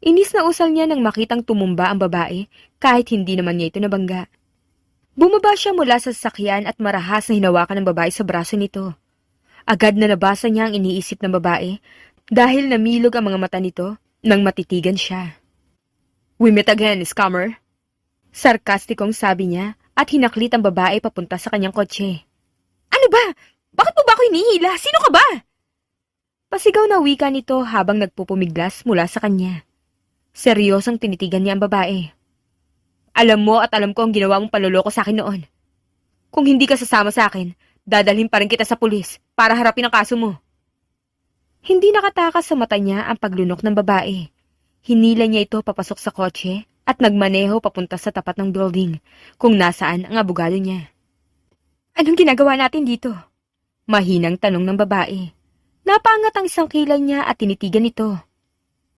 Inis na usal niya nang makitang tumumba ang babae kahit hindi naman niya ito nabangga. Bumaba siya mula sa sasakyan at marahas na hinawakan ng babae sa braso nito. Agad na nabasa niya ang iniisip ng babae dahil namilog ang mga mata nito nang matitigan siya. "We meet again, scammer." Sarkastikong sabi niya at hinaklit ang babae papunta sa kanyang kotse. "Ano ba? Bakit mo ba ako hinihila? Sino ka ba?" Pasigaw na wika nito habang nagpupumiglas mula sa kanya. Seryosang tinitigan niya ang babae. "Alam mo at alam ko ang ginawa mong panloloko sa akin noon. Kung hindi ka sasama sa akin, dadalhin pa rin kita sa pulis para harapin ang kaso mo." Hindi nakatakas sa mata niya ang paglunok ng babae. Hinila niya ito papasok sa kotse at nagmaneho papunta sa tapat ng building kung nasaan ang abogado niya. "Anong ginagawa natin dito?" Mahinang tanong ng babae. Napaangat ang isang kilay niya at tinitigan ito.